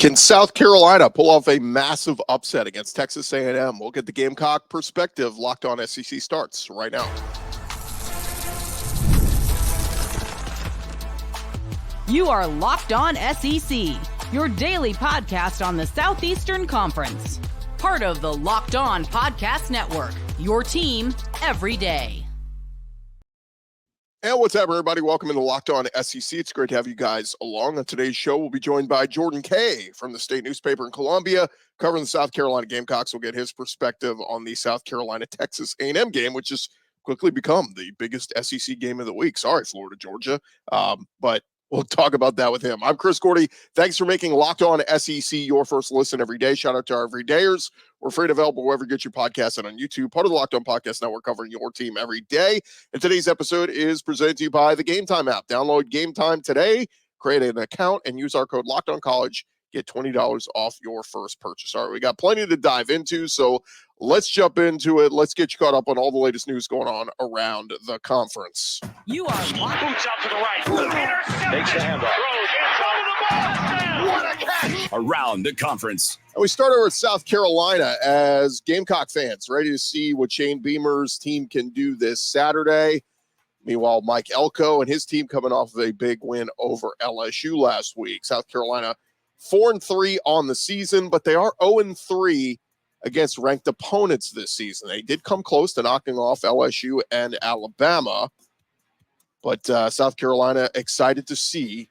Can South Carolina pull off a massive upset against Texas A&M? We'll get the Gamecock perspective. Locked On SEC starts right now. You are Locked On SEC, your daily podcast on the Southeastern Conference. Part of the Locked On Podcast Network, your team every day. And what's up, everybody? Welcome into Locked On SEC. It's great to have you guys along. On today's show, we'll be joined by Jordan Kaye from the state newspaper in Columbia, covering the South Carolina Gamecocks. We'll get his perspective on the South Carolina-Texas A&M game, which has quickly become the biggest SEC game of the week. Sorry, Florida, Georgia. But we'll talk about that with him. I'm Chris Gordy. Thanks for making Locked On SEC your first listen every day. Shout out to our everydayers. We're free and available wherever you get your podcasts and on YouTube. Part of the Locked On Podcast Network, covering your team every day. And today's episode is presented to you by the Game Time app. Download Game Time today, create an account, and use our code LOCKEDONCollege. Get $20 off your first purchase. All right, we got plenty to dive into, so let's jump into it. Let's get you caught up on all the latest news going on around the conference. You are locked. Boots out to the right. Takes the handoff. What a catch! Around the conference. And we start over at South Carolina as Gamecock fans ready to see what Shane Beamer's team can do this Saturday. Meanwhile, Mike Elko and his team coming off of a big win over LSU last week. South Carolina 4-3 on the season, but they are 0-3 against ranked opponents this season. They did come close to knocking off LSU and Alabama, but South Carolina excited to see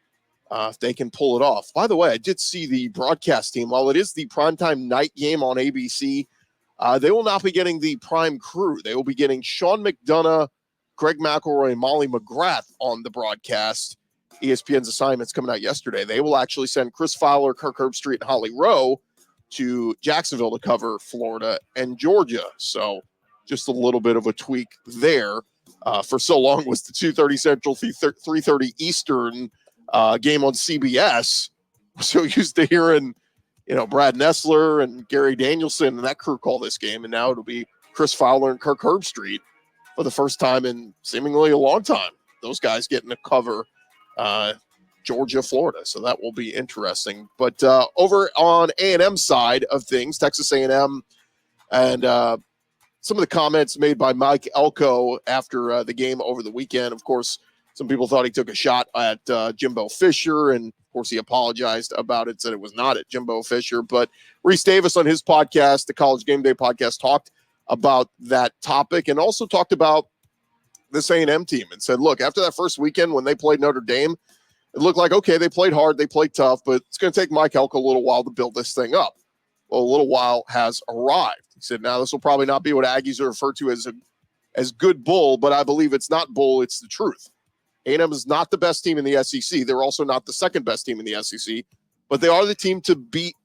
if they can pull it off. By the way, I did see the broadcast team. While it is the primetime night game on ABC, they will not be getting the prime crew. They will be getting Sean McDonough, Greg McElroy, and Molly McGrath on the broadcast. ESPN's assignments coming out yesterday. They will actually send Chris Fowler, Kirk Herbstreit, and Holly Rowe to Jacksonville to cover Florida and Georgia. So just a little bit of a tweak there. For so long was the 2:30 Central, 3:30 Eastern game on CBS. So used to hearing, Brad Nessler and Gary Danielson and that crew call this game, and now it'll be Chris Fowler and Kirk Herbstreit for the first time in seemingly a long time. Those guys getting to cover Georgia, Florida. So that will be interesting. But over on A&M side of things, Texas A&M and some of the comments made by Mike Elko after the game over the weekend. Of course, some people thought he took a shot at Jimbo Fisher, and of course he apologized about it, said it was not at Jimbo Fisher. But Reese Davis on his podcast, the College Game Day podcast, talked about that topic and also talked about this A&M team and said, look, after that first weekend when they played Notre Dame, it looked like, okay, they played hard, they played tough, but it's going to take Mike Elko a little while to build this thing up. Well, a little while has arrived. He said, now this will probably not be what Aggies are referred to as good bull, but I believe it's not bull, it's the truth. A&M is not the best team in the SEC. They're also not the second best team in the SEC, but they are the team to beat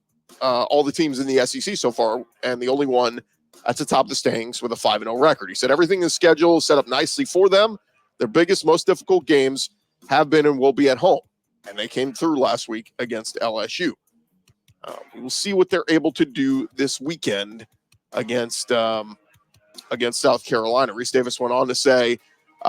all the teams in the SEC so far, and the only one at the top of the standings with a 5-0 record. He said everything is scheduled, set up nicely for them. Their biggest, most difficult games have been and will be at home, and they came through last week against LSU. We will see what they're able to do this weekend against South Carolina. Reese Davis went on to say,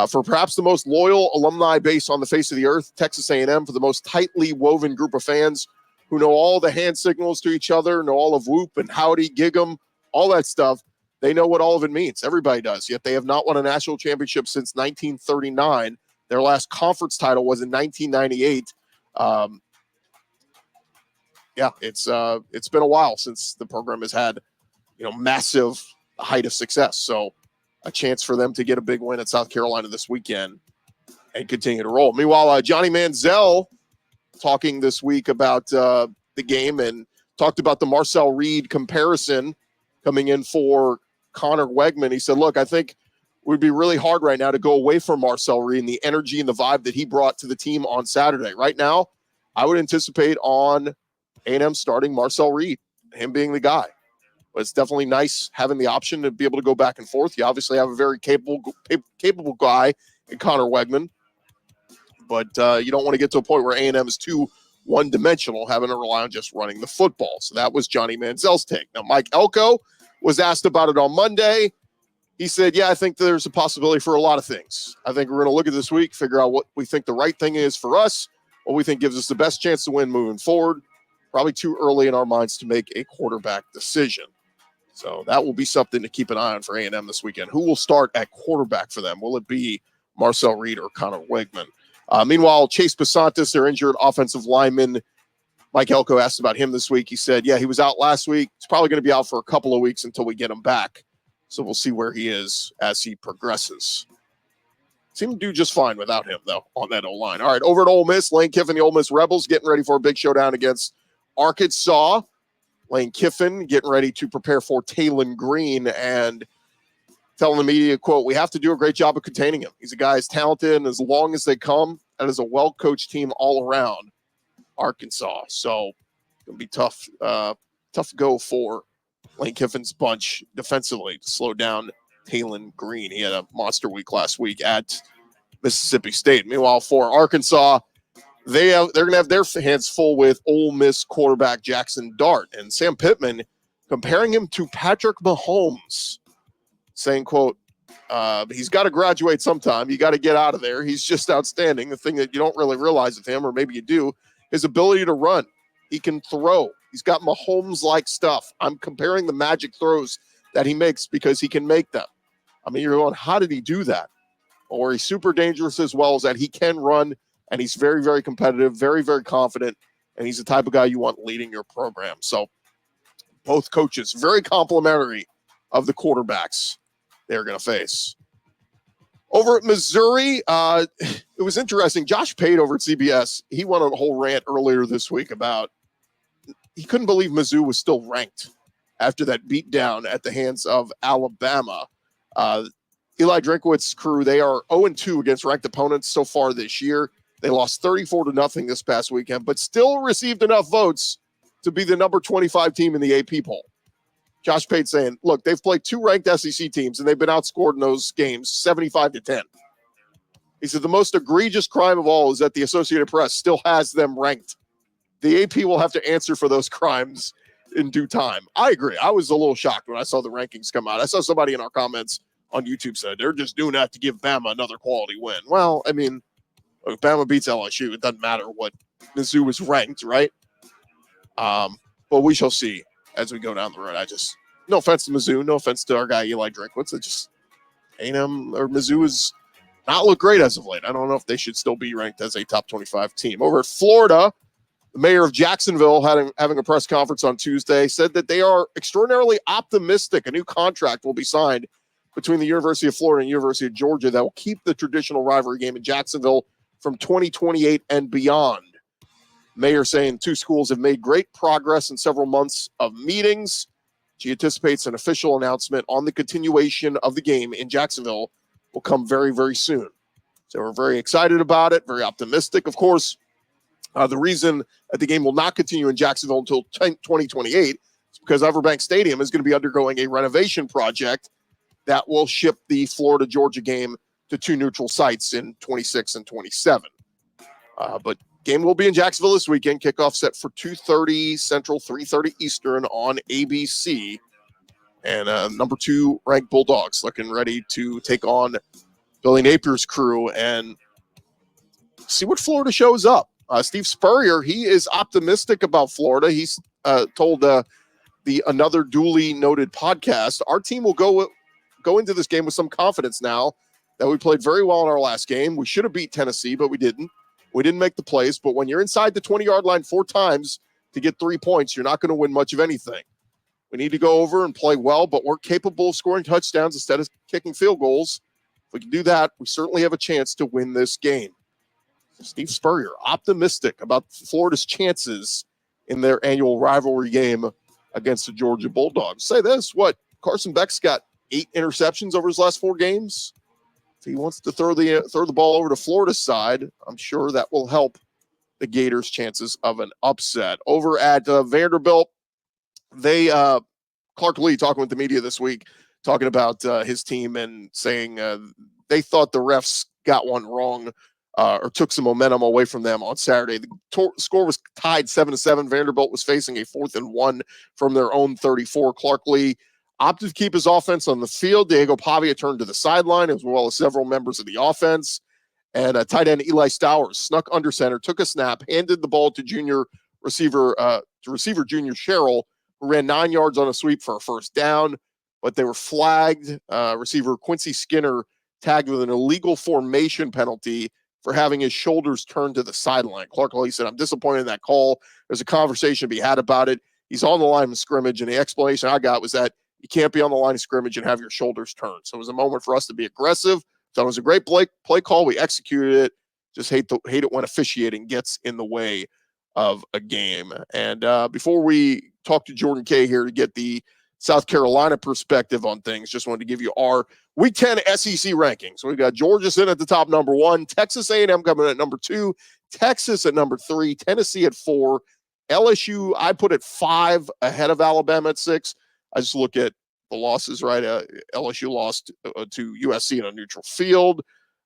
for perhaps the most loyal alumni base on the face of the earth, Texas A&M, for the most tightly woven group of fans who know all the hand signals to each other, know all of whoop and howdy, gig 'em, all that stuff. They know what all of it means. Everybody does. Yet they have not won a national championship since 1939. Their last conference title was in 1998. It's been a while since the program has had, massive height of success. So a chance for them to get a big win at South Carolina this weekend and continue to roll. Meanwhile, Johnny Manziel talking this week about the game and talked about the Marcel Reed comparison coming in for Connor Weigman. He said, look, I think it would be really hard right now to go away from Marcel Reed and the energy and the vibe that he brought to the team on Saturday. Right now, I would anticipate on A&M starting Marcel Reed, him being the guy. But it's definitely nice having the option to be able to go back and forth. You obviously have a very capable guy in Connor Weigman, but you don't want to get to a point where A&M is too one-dimensional, having to rely on just running the football. So that was Johnny Manziel's take. Now, Mike Elko was asked about it on Monday. He said, yeah, I think there's a possibility for a lot of things. I think we're going to look at this week, figure out what we think the right thing is for us, what we think gives us the best chance to win moving forward. probably too early in our minds to make a quarterback decision. So that will be something to keep an eye on for A&M this weekend. Who will start at quarterback for them? Will it be Marcel Reed or Connor Weigman? Meanwhile, Chase Basantis, their injured offensive lineman, Mike Elko asked about him this week. He said, yeah, he was out last week. He's probably going to be out for a couple of weeks until we get him back. So we'll see where he is as he progresses. Seemed to do just fine without him, though, on that O-line. All right, over at Ole Miss, Lane Kiffin, the Ole Miss Rebels, getting ready for a big showdown against Arkansas. Lane Kiffin getting ready to prepare for Taylen Green and telling the media, quote, we have to do a great job of containing him. He's a guy who's talented, and as long as they come, that is a well-coached team all around Arkansas. So it'll be tough go for Lane Kiffin's bunch defensively to slow down Taylen Green. He had a monster week last week at Mississippi State. Meanwhile, for Arkansas, they're going to have their hands full with Ole Miss quarterback Jaxson Dart. And Sam Pittman comparing him to Patrick Mahomes, saying, quote, he's got to graduate sometime. You got to get out of there. He's just outstanding. The thing that you don't really realize of him, or maybe you do, his ability to run. He can throw. He's got Mahomes-like stuff. I'm comparing the magic throws that he makes because he can make them. I mean, you're going, how did he do that? Or he's super dangerous as well as that he can run, and he's very, very competitive, very, very confident, and he's the type of guy you want leading your program. So both coaches, very complimentary of the quarterbacks they're going to face. Over at Missouri, it was interesting. Josh Pate over at CBS, he went on a whole rant earlier this week about he couldn't believe Mizzou was still ranked after that beatdown at the hands of Alabama. Eli Drinkwitz's crew, they are 0-2 against ranked opponents so far this year. They lost 34-0 this past weekend, but still received enough votes to be the number 25 team in the AP poll. Josh Pate saying, look, they've played two ranked SEC teams, and they've been outscored in those games 75-10. He said the most egregious crime of all is that the Associated Press still has them ranked. The AP will have to answer for those crimes in due time. I agree. I was a little shocked when I saw the rankings come out. I saw somebody in our comments on YouTube said they're just doing that to give Bama another quality win. Well, I mean, if Bama beats LSU, it doesn't matter what Mizzou is ranked, right? But we shall see as we go down the road. No offense to Mizzou, no offense to our guy Eli Drinkwitz. It just A&M or Mizzou has not looked great as of late. I don't know if they should still be ranked as a top 25 team. Over at Florida, the mayor of Jacksonville having a press conference on Tuesday said that they are extraordinarily optimistic. A new contract will be signed between the University of Florida and University of Georgia that will keep the traditional rivalry game in Jacksonville from 2028 and beyond. Mayor saying two schools have made great progress in several months of meetings. She anticipates an official announcement on the continuation of the game in Jacksonville will come very, very soon. So we're very excited about it, very optimistic. Of course, the reason that the game will not continue in Jacksonville until 2028 is because Everbank Stadium is going to be undergoing a renovation project that will ship the Florida-Georgia game to two neutral sites in 26 and 27. But game will be in Jacksonville this weekend. Kickoff set for 2:30 Central, 3:30 Eastern on ABC. And number 2 ranked Bulldogs looking ready to take on Billy Napier's crew and see what Florida shows up. Steve Spurrier, he is optimistic about Florida. He's told the Another Duly Noted podcast, our team will go into this game with some confidence now that we played very well in our last game. We should have beat Tennessee, but we didn't. We didn't make the plays, but when you're inside the 20-yard line 4 times to get 3 points, you're not going to win much of anything. We need to go over and play well, but we're capable of scoring touchdowns instead of kicking field goals. If we can do that, we certainly have a chance to win this game. Steve Spurrier, optimistic about Florida's chances in their annual rivalry game against the Georgia Bulldogs. Say this, Carson Beck's got 8 interceptions over his last 4 games. If he wants to throw the ball over to Florida's side, I'm sure that will help the Gators' chances of an upset. Over at Vanderbilt, Clark Lee talking with the media this week, talking about his team and saying they thought the refs got one wrong or took some momentum away from them on Saturday. The score was tied 7-7. Vanderbilt was facing a 4th and 1 from their own 34. Clark Lee opted to keep his offense on the field. Diego Pavia turned to the sideline as well as several members of the offense. And tight end Eli Stowers snuck under center, took a snap, handed the ball to junior receiver Junior Sherrill, who ran 9 yards on a sweep for a first down, but they were flagged. Receiver Quincy Skinner tagged with an illegal formation penalty for having his shoulders turned to the sideline. Clark Lee said, "I'm disappointed in that call. There's a conversation to be had about it. He's on the line of scrimmage," and the explanation I got was that you can't be on the line of scrimmage and have your shoulders turned. So it was a moment for us to be aggressive. So it was a great play call. We executed it. Just hate it when officiating gets in the way of a game. And before we talk to Jordan Kaye here to get the South Carolina perspective on things, just wanted to give you our Week 10 SEC rankings. We've got Georgia sitting at the top, number 1, Texas A&M coming at number 2, Texas at number 3, Tennessee at 4, LSU I put at 5, ahead of Alabama at 6. I just look at the losses, right? LSU lost to USC in a neutral field,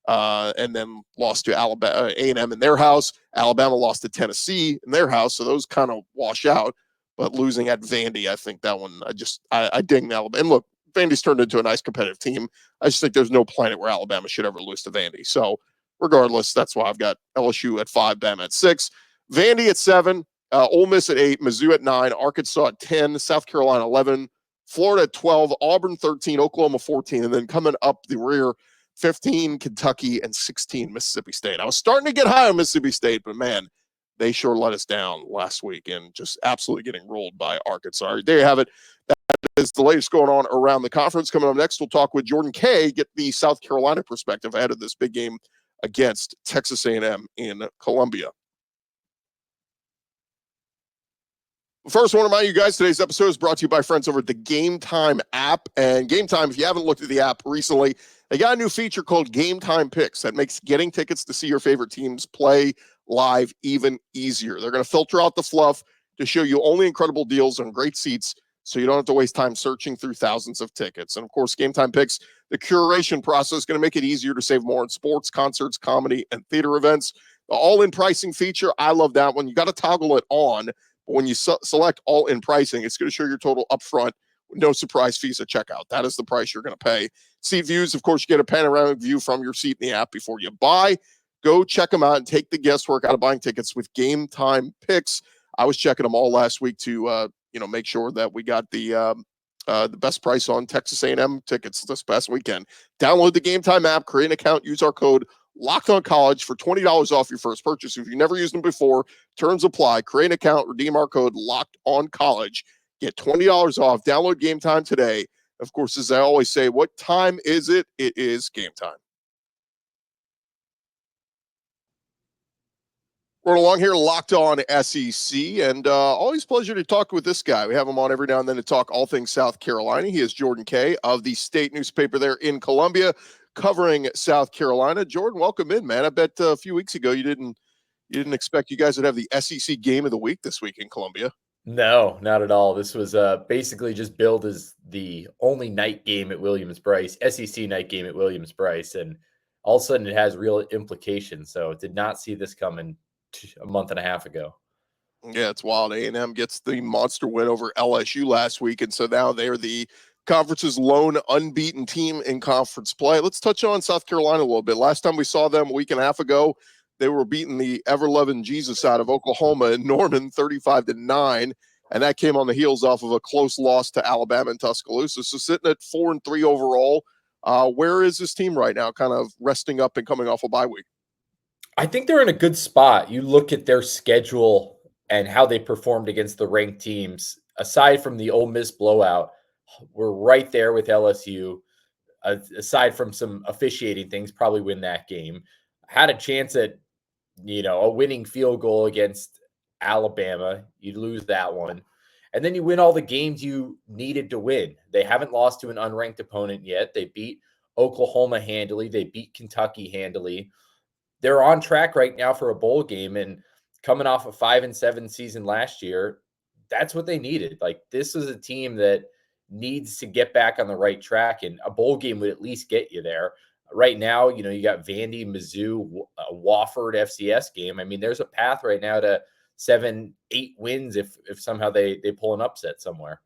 and then lost to Alabama, A&M in their house. Alabama lost to Tennessee in their house, so those kind of wash out. But losing at Vandy, I think that one, I ding Alabama. And look, Vandy's turned into a nice competitive team. I just think there's no planet where Alabama should ever lose to Vandy. So regardless, that's why I've got LSU at 5, Bama at 6, Vandy at 7, Ole Miss at 8, Mizzou at 9, Arkansas at 10, South Carolina 11, Florida at 12, Auburn 13, Oklahoma 14, and then coming up the rear, 15, Kentucky, and 16, Mississippi State. I was starting to get high on Mississippi State, but man, they sure let us down last week and just absolutely getting rolled by Arkansas. There you have it. That is the latest going on around the conference. Coming up next, we'll talk with Jordan Kaye, get the South Carolina perspective ahead of this big game against Texas A&M in Columbia. First, I want to remind you guys, today's episode is brought to you by friends over at the Game Time app. And Game Time, if you haven't looked at the app recently, they got a new feature called Game Time Picks that makes getting tickets to see your favorite teams play live even easier. They're going to filter out the fluff to show you only incredible deals on great seats, so you don't have to waste time searching through thousands of tickets. And of course, Game Time Picks, the curation process is going to make it easier to save more on sports, concerts, comedy, and theater events. The all-in pricing feature, I love that one. You got to toggle it on, but when you select all-in pricing, it's going to show your total upfront with no surprise fees at checkout. That is the price you're going to pay. Seat views, of course, you get a panoramic view from your seat in the app before you buy. Go check them out and take the guesswork out of buying tickets with Game Time Picks. I was checking them all last week to make sure that we got the best price on Texas A&M tickets this past weekend. Download the Game Time app, create an account, use our code LOCKEDONCollege for $20 off your first purchase. If you've never used them before, terms apply. Create an account, redeem our code LOCKEDONCollege. Get $20 off. Download Game Time today. Of course, as I always say, what time is it? It is game time. We're along here, Locked On SEC, and always pleasure to talk with this guy. We have him on every now and then to talk all things South Carolina. He is Jordan Kaye of the state newspaper there in Columbia, covering South Carolina. Jordan, welcome in, man. I bet a few weeks ago you didn't expect you guys would have the SEC game of the week this week in Columbia. No, not at all. This was basically just billed as the only night game at Williams-Brice, SEC night game at Williams-Brice, and all of a sudden it has real implications. So did not see this coming a month and a half ago. Yeah, it's wild. A&M gets the monster win over LSU last week, and so now they're the conference's lone unbeaten team in conference play. Let's touch on South Carolina a little bit. Last time we saw them a week and a half ago, they were beating the ever-loving Jesus out of Oklahoma in Norman 35-9, and that came on the heels off of a close loss to Alabama in Tuscaloosa. So sitting at 4-3 overall, where is this team right now, kind of resting up and coming off a bye week? I think they're in a good spot. You look at their schedule and how they performed against the ranked teams. Aside from the Ole Miss blowout, we're right there with LSU. Aside from some officiating things, probably win that game. Had a chance at, a winning field goal against Alabama. You lose that one. And then you win all the games you needed to win. They haven't lost to an unranked opponent yet. They beat Oklahoma handily. They beat Kentucky handily. They're on track right now for a bowl game, and coming off a 5-7 season last year, that's what they needed. Like, this is a team that needs to get back on the right track, and a bowl game would at least get you there. Right now, you got Vandy, Mizzou, Wofford FCS game. I mean, there's a path right now to 7-8 wins if somehow they pull an upset somewhere.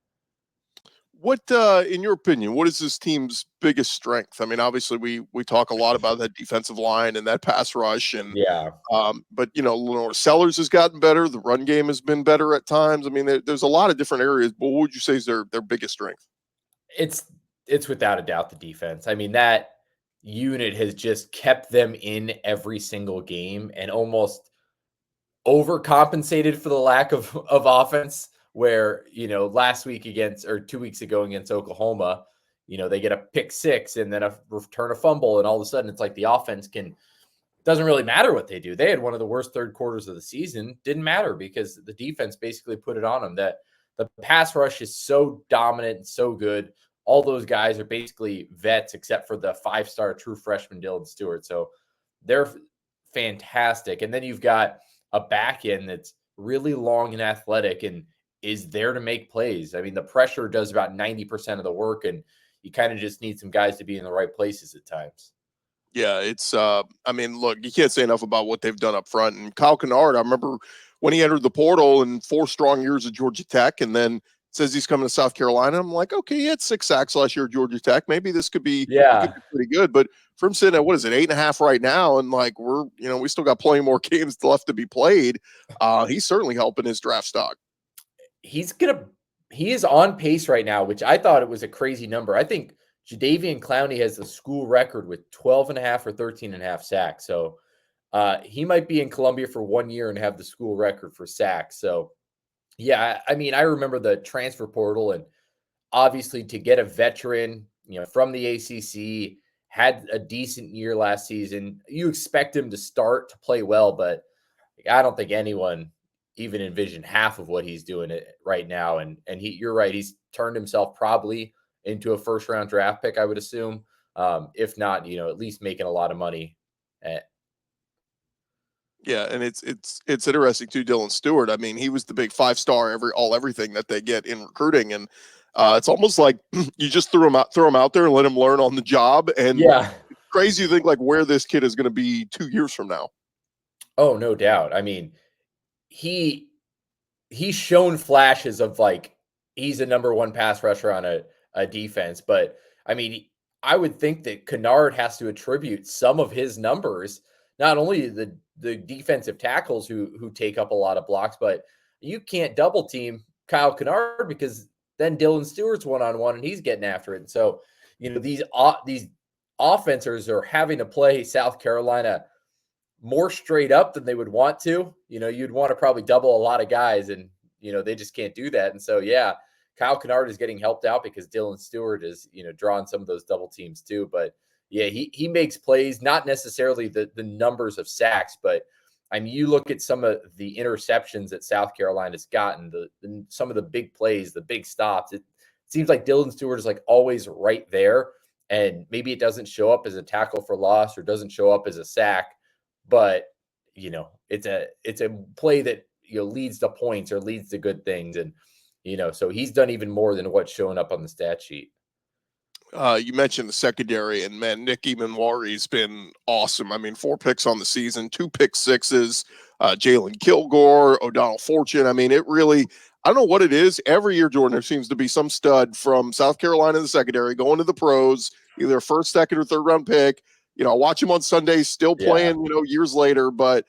What, in your opinion, what is this team's biggest strength? I mean, obviously, we talk a lot about that defensive line and that pass rush, and Yeah. but LaNorris Sellers has gotten better. The run game has been better at times. I mean, there's a lot of different areas. But what would you say is their biggest strength? It's without a doubt the defense. I mean, that unit has just kept them in every single game and almost overcompensated for the lack of offense. Where last week against or 2 weeks ago against Oklahoma, they get a pick six and then a return a fumble, and all of a sudden it's like the offense doesn't really matter what they do. They had one of the worst third quarters of the season. Didn't matter because the defense basically put it on them. That the pass rush is so dominant and so good. All those guys are basically vets except for the 5-star true freshman Dylan Stewart. So they're fantastic. And then you've got a back end that's really long and athletic and is there to make plays. I mean, the pressure does about 90% of the work, and you kind of just need some guys to be in the right places at times. Yeah, it's I mean, look, you can't say enough about what they've done up front. And Kyle Kennard, I remember when he entered the portal in 4 strong years at Georgia Tech, and then says he's coming to South Carolina. I'm like, okay, he had 6 sacks last year at Georgia Tech. Maybe this could be pretty good. But from sitting at what is it, 8.5 right now, and like we still got plenty more games left to be played. He's certainly helping his draft stock. He is on pace right now, which I thought it was a crazy number. I think Jadeveon Clowney has the school record with 12.5 or 13.5 sacks. So he might be in Columbia for 1 year and have the school record for sacks. So yeah, I mean, I remember the transfer portal, and obviously to get a veteran, from the ACC, had a decent year last season. You expect him to start to play well, but I don't think anyone even envision half of what he's doing right now. And you're right. He's turned himself probably into a 1st-round draft pick, I would assume. If not, at least making a lot of money. Yeah, and it's interesting too, Dylan Stewart. I mean, he was the big 5-star everything that they get in recruiting, and it's almost like you just throw him out there and let him learn on the job. And yeah, it's crazy to think like where this kid is going to be 2 years from now. Oh, no doubt. I mean, he's shown flashes of like he's a number 1 pass rusher on a defense, but I mean, I would think that Kennard has to attribute some of his numbers not only to the defensive tackles who take up a lot of blocks, but you can't double team Kyle Kennard because then Dylan Stewart's one-on-one and he's getting after it. And so, these offenses are having to play South Carolina more straight up than they would want to. You'd want to probably double a lot of guys, and they just can't do that. And so, yeah, Kyle Kennard is getting helped out because Dylan Stewart is, drawing some of those double teams too. But yeah, he makes plays, not necessarily the numbers of sacks, but I mean, you look at some of the interceptions that South Carolina's gotten, some of the big plays, the big stops. It seems like Dylan Stewart is like always right there, and maybe it doesn't show up as a tackle for loss or doesn't show up as a sack, but it's a play that leads to points or leads to good things, and so he's done even more than what's showing up on the stat sheet. You mentioned the secondary, and man, Nick Emanwari's been awesome. I mean, 4 picks on the season, 2 pick sixes, Jalen Kilgore, O'Donnell Fortune. I mean, it really, I don't know what it is. Every year, Jordan, there seems to be some stud from South Carolina in the secondary going to the pros, either 1st, 2nd, or 3rd round pick. I watch him on Sundays, still playing, years later, but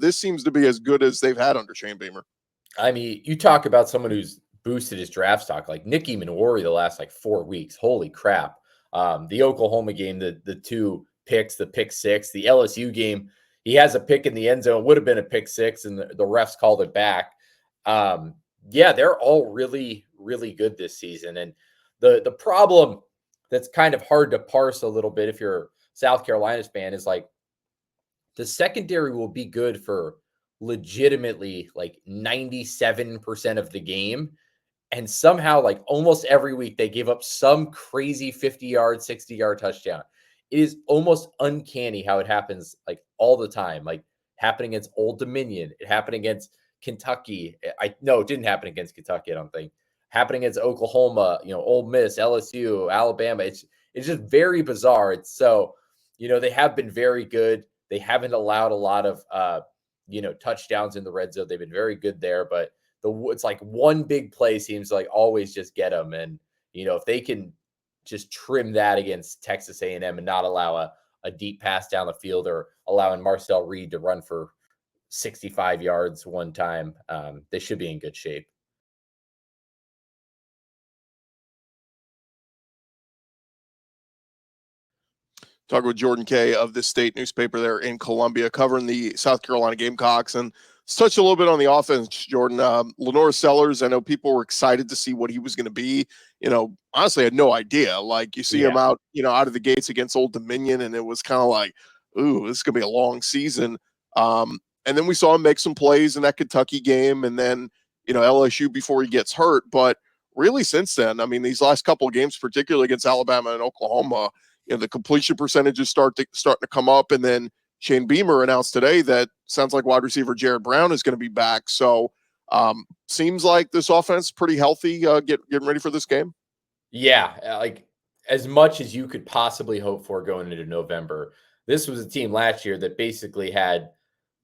this seems to be as good as they've had under Shane Beamer. I mean, you talk about someone who's boosted his draft stock, like Nick Emanwari the last 4 weeks. Holy crap. The Oklahoma game, the 2 picks, the pick 6, the LSU game, he has a pick in the end zone, would have been a pick 6, and the refs called it back. Yeah, they're all really, really good this season. And the problem that's kind of hard to parse a little bit if you're a South Carolina's fan is like the secondary will be good for legitimately 97% of the game. And somehow, almost every week, they give up some crazy 50-yard, 60-yard touchdown. It is almost uncanny how it happens, all the time. Happened against Old Dominion. It happened against Kentucky. No, it didn't happen against Kentucky, I don't think. Happened against Oklahoma, Ole Miss, LSU, Alabama. It's just very bizarre. It's so, they have been very good. They haven't allowed a lot of, touchdowns in the red zone. They've been very good there, but it's one big play seems like always just get them. And, if they can just trim that against Texas A&M and not allow a deep pass down the field or allowing Marcel Reed to run for 65 yards one time, they should be in good shape. Talking with Jordan Kaye of the state newspaper there in Columbia, covering the South Carolina Gamecocks. And let's touch a little bit on the offense, Jordan. LaNorris Sellers, I know people were excited to see what he was going to be. Honestly, I had no idea. Like, you see him out, out of the gates against Old Dominion, and it was kind of like, ooh, this is going to be a long season. And then we saw him make some plays in that Kentucky game, and then, LSU before he gets hurt. But really since then, I mean, these last couple of games, particularly against Alabama and Oklahoma, the completion percentages starting to come up. And then Shane Beamer announced today that sounds like wide receiver Jared Brown is going to be back. So seems like this offense is pretty healthy, getting ready for this game. Yeah, like as much as you could possibly hope for going into November. This was a team last year that basically had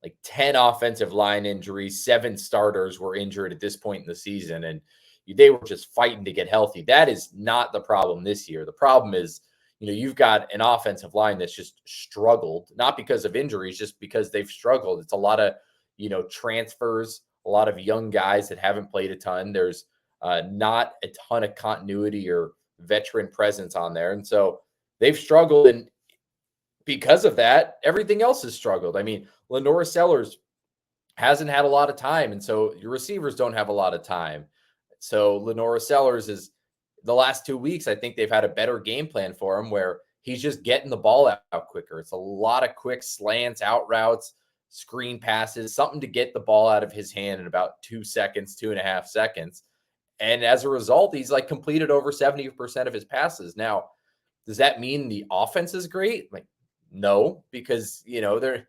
like 10 offensive line injuries, 7 starters were injured at this point in the season, and they were just fighting to get healthy. That is not the problem this year. The problem is, you've got an offensive line that's just struggled, not because of injuries, just because they've struggled. It's a lot of, transfers, a lot of young guys that haven't played a ton. There's not a ton of continuity or veteran presence on there. And so they've struggled. And because of that, everything else has struggled. I mean, LaNorris Sellers hasn't had a lot of time. And so your receivers don't have a lot of time. So LaNorris Sellers is, the last 2 weeks, I think they've had a better game plan for him where he's just getting the ball out quicker. It's a lot of quick slants, out routes, screen passes, something to get the ball out of his hand in about 2.5 seconds. And as a result, he's like completed over 70% of his passes. Now, does that mean the offense is great? Like, no, because, they're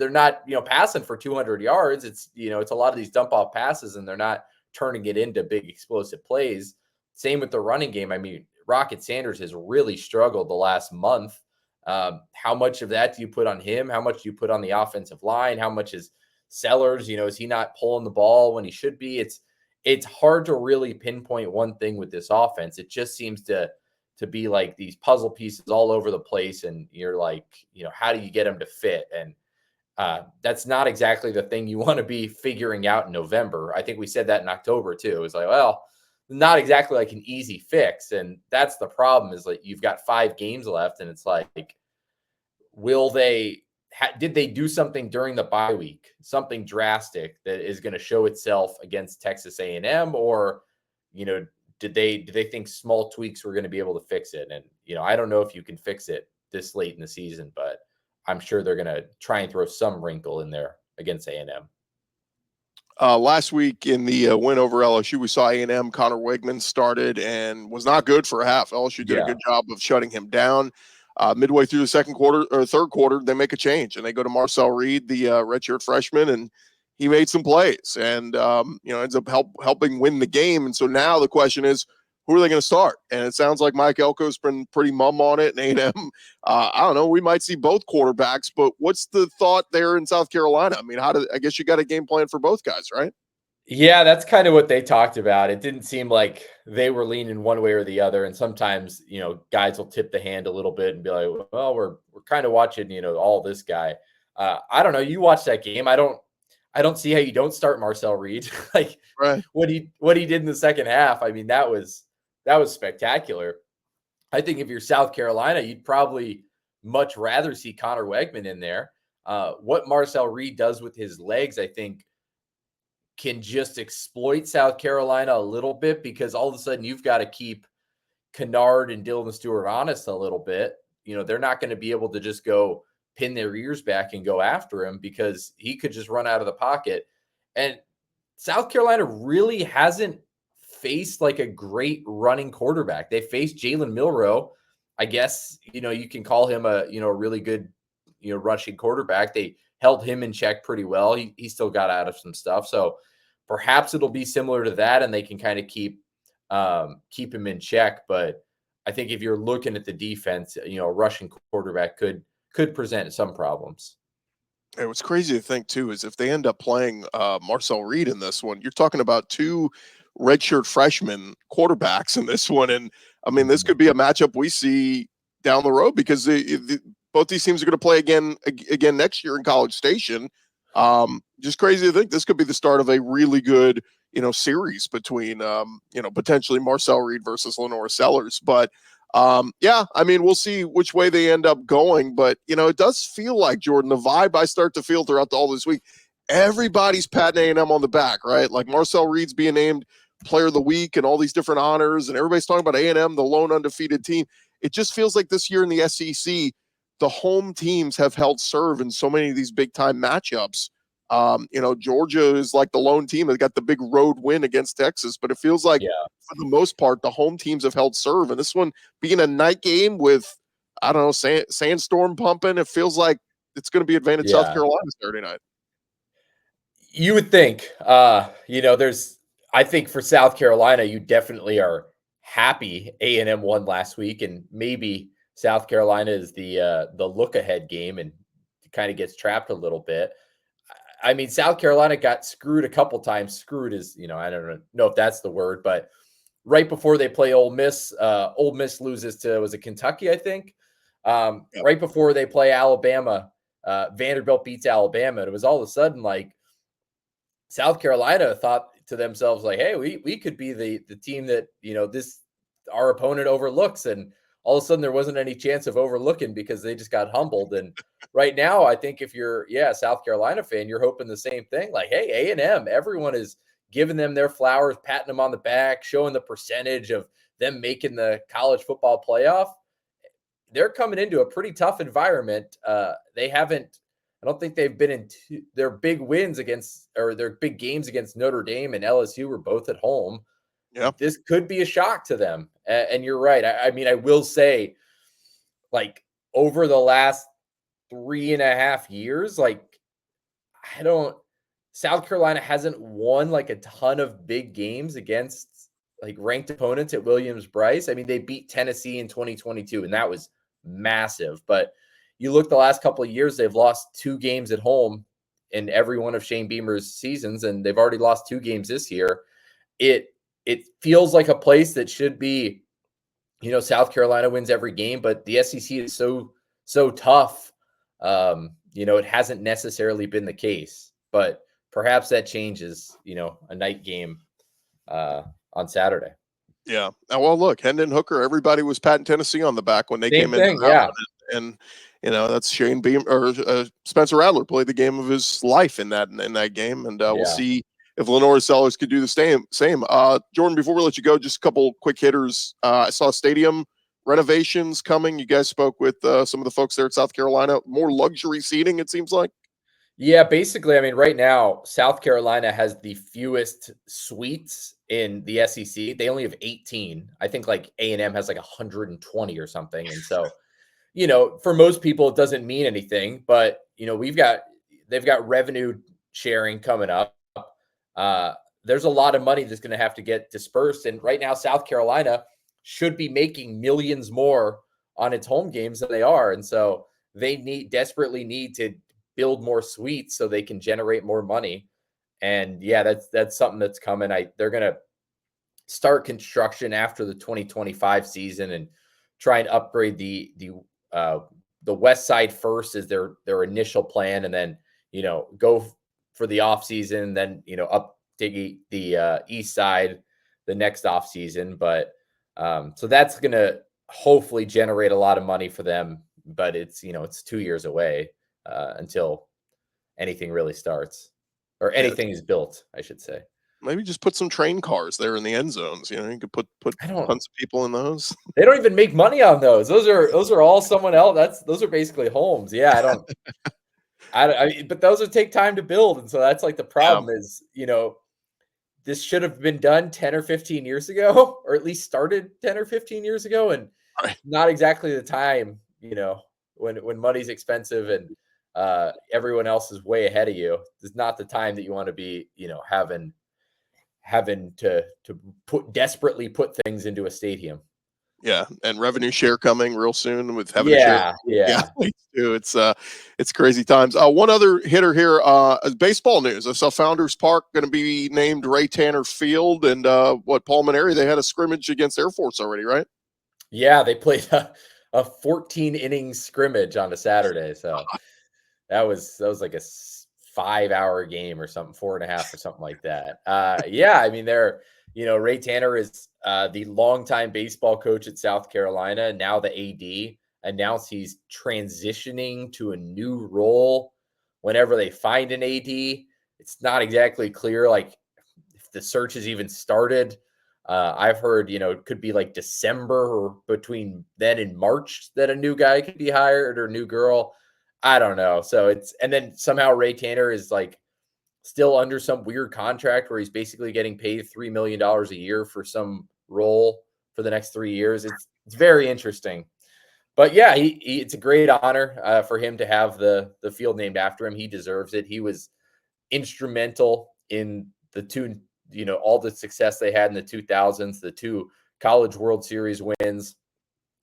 not, passing for 200 yards. It's, it's a lot of these dump off passes and they're not turning it into big explosive plays. Same with the running game. I mean, Rocket Sanders has really struggled the last month. How much of that do you put on him? How much do you put on the offensive line? How much is Sellers? Is he not pulling the ball when he should be? It's hard to really pinpoint one thing with this offense. It just seems to be like these puzzle pieces all over the place. And you're like, how do you get them to fit? And that's not exactly the thing you want to be figuring out in November. I think we said that in October too. It's like, well, not exactly like an easy fix. And that's the problem is like, you've got 5 games left and it's like, did they do something during the bye week, something drastic that is going to show itself against Texas A&M, or, did they think small tweaks were going to be able to fix it? And, I don't know if you can fix it this late in the season, but I'm sure they're going to try and throw some wrinkle in there against A&M. Last week in the win over LSU, we saw A&M. Connor Weigman started and was not good for a half. LSU did a good job of shutting him down. Midway through the third quarter, they make a change and they go to Marcel Reed, the redshirt freshman, and he made some plays and ends up helping win the game. And so now the question is, who are they going to start? And it sounds like Mike Elko's been pretty mum on it. And A&M, I don't know, we might see both quarterbacks, but what's the thought there in South Carolina? I mean, I guess you got a game plan for both guys, right? Yeah, that's kind of what they talked about. It didn't seem like they were leaning one way or the other. And sometimes, guys will tip the hand a little bit and be like, well, we're kind of watching, all this guy. I don't know. You watch that game. I don't see how you don't start Marcel Reed. Like right. what he did in the second half. I mean, that was spectacular. I think if you're South Carolina, you'd probably much rather see Connor Weigman in there. What Marcel Reed does with his legs, I think, can just exploit South Carolina a little bit, because all of a sudden you've got to keep Kennard and Dylan Stewart honest a little bit. They're not going to be able to just go pin their ears back and go after him, because he could just run out of the pocket. And South Carolina really hasn't faced like a great running quarterback. They faced Jalen Milroe. I guess, you can call him a really good, rushing quarterback. They held him in check pretty well. He still got out of some stuff. So perhaps it'll be similar to that and they can kind of keep him in check. But I think if you're looking at the defense, a rushing quarterback could present some problems. And what's crazy to think too is if they end up playing Marcel Reed in this one, you're talking about 2 redshirt freshman quarterbacks in this one. And I mean, this could be a matchup we see down the road because both these teams are going to play again next year in College Station. Just crazy to think this could be the start of a really good, series between, potentially Marcel Reed versus LaNorris Sellers. But yeah, I mean, we'll see which way they end up going. But, it does feel like, Jordan, the vibe I start to feel throughout all this week, everybody's patting A&M on the back, right? Like Marcel Reed's being named Player of the Week and all these different honors, and everybody's talking about A&M, the lone undefeated team. It just feels like this year in the SEC, the home teams have held serve in so many of these big-time matchups. Georgia is like the lone team that got the big road win against Texas, but it feels like for the most part, the home teams have held serve. And this one being a night game with, I don't know, sandstorm pumping, it feels like it's going to be advantage South Carolina Saturday night. You would think, I think for South Carolina, you definitely are happy A&M won last week, and maybe South Carolina is the look-ahead game and kind of gets trapped a little bit. I mean, South Carolina got screwed a couple times. Screwed is, I don't know if that's the word, but right before they play Ole Miss loses to, was it Kentucky, I think? Right before they play Alabama, Vanderbilt beats Alabama. And it was all of a sudden like South Carolina thought to themselves, like, hey, we could be the team that, our opponent overlooks. And all of a sudden there wasn't any chance of overlooking because they just got humbled. And right now, I think if you're a South Carolina fan, you're hoping the same thing. Like, hey, A&M, everyone is giving them their flowers, patting them on the back, showing the percentage of them making the college football playoff. They're coming into a pretty tough environment. I don't think they've been in their big wins against, or their big games against Notre Dame and LSU were both at home. Yeah, this could be a shock to them. And you're right. I mean, I will say, like, over the last 3.5 years, like, South Carolina hasn't won like a ton of big games against like ranked opponents at Williams-Brice. I mean, they beat Tennessee in 2022, and that was massive. But you look the last couple of years, they've lost 2 games at home in every one of Shane Beamer's seasons, and they've already lost 2 games this year. It feels like a place that should be, South Carolina wins every game, but the SEC is so tough. It hasn't necessarily been the case, but perhaps that changes, a night game on Saturday. Yeah. Well, look, Hendon Hooker, everybody was patting Tennessee on the back when they came in. And that's Shane Beamer or Spencer Rattler played the game of his life in that game, and we'll see if LaNorris Sellers could do the same. Jordan, before we let you go, just a couple quick hitters. I saw stadium renovations coming. You guys spoke with some of the folks there at South Carolina. More luxury seating, it seems like. Yeah, basically, I mean, right now, South Carolina has the fewest suites in the SEC. They only have 18. I think like A&M has like 120 or something. And so, for most people, it doesn't mean anything. But, they've got revenue sharing coming up. There's a lot of money that's going to have to get dispersed. And right now, South Carolina should be making millions more on its home games than they are. And so they desperately need to build more suites so they can generate more money. And yeah, that's something that's coming. They're going to start construction after the 2025 season and try and upgrade the west side first is their initial plan. And then, go for the off season, then, up to the east side, the next off season. But so that's going to hopefully generate a lot of money for them, but it's 2 years away until anything really starts or anything is built, I should say. Maybe just put some train cars there in the end zones. You could put tons of people in those. They don't even make money on those. Those are all someone else. Those are basically homes. Yeah, but those would take time to build, and so that's like the problem is, this should have been done 10 or 15 years ago, or at least started 10 or 15 years ago, and not exactly the time, when money's expensive and everyone else is way ahead of you. It's not the time that you want to be, having to desperately put things into a stadium. Yeah, and revenue share coming real soon with having a share. Yeah. Too. It's crazy times. One other hitter here, baseball news. I saw Founders Park going to be named Ray Tanner Field, and Paul Maneri, they had a scrimmage against Air Force already, right? Yeah, they played a 14 inning scrimmage on a Saturday, so that was like a 5-hour game or something, 4.5 or something like that. Yeah, I mean, Ray Tanner is the longtime baseball coach at South Carolina, now the AD, announced he's transitioning to a new role whenever they find an AD. It's not exactly clear, like, if the search has even started. I've heard, it could be like December or between then and March that a new guy could be hired or a new girl. I don't know. So and then somehow Ray Tanner is like still under some weird contract where he's basically getting paid $3 million a year for some role for the next 3 years. It's very interesting. But yeah, it's a great honor for him to have the field named after him. He deserves it. He was instrumental in the two, all the success they had in the 2000s, the 2 College World Series wins.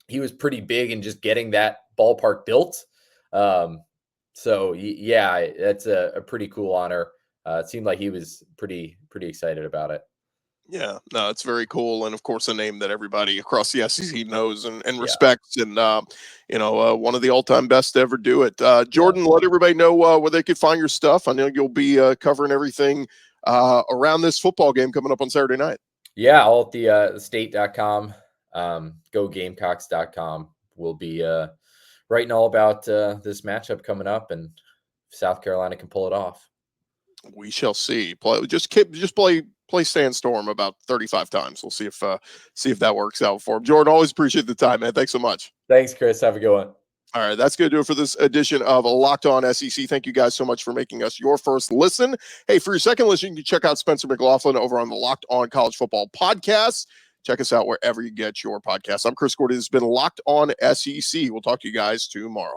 He was pretty big in just getting that ballpark built. So yeah, that's a pretty cool honor. It seemed like he was pretty excited about it. Yeah, no, it's very cool, and of course, a name that everybody across the SEC knows and respects, and one of the all-time best to ever do it. Jordan, let everybody know where they could find your stuff. I know you'll be covering everything around this football game coming up on Saturday night. Yeah, all at the state.com, gogamecocks.com. We'll be writing all about this matchup coming up, and South Carolina can pull it off. We shall see. Just play Sandstorm about 35 times. We'll see if that works out for him. Jordan, always appreciate the time, man. Thanks so much. Thanks, Chris. Have a good one. All right, that's going to do it for this edition of Locked On SEC. Thank you guys so much for making us your first listen. Hey, for your second listen, you can check out Spencer McLaughlin over on the Locked On College Football podcast. Check us out wherever you get your podcasts. I'm Chris Gordon. This has been Locked On SEC. We'll talk to you guys tomorrow.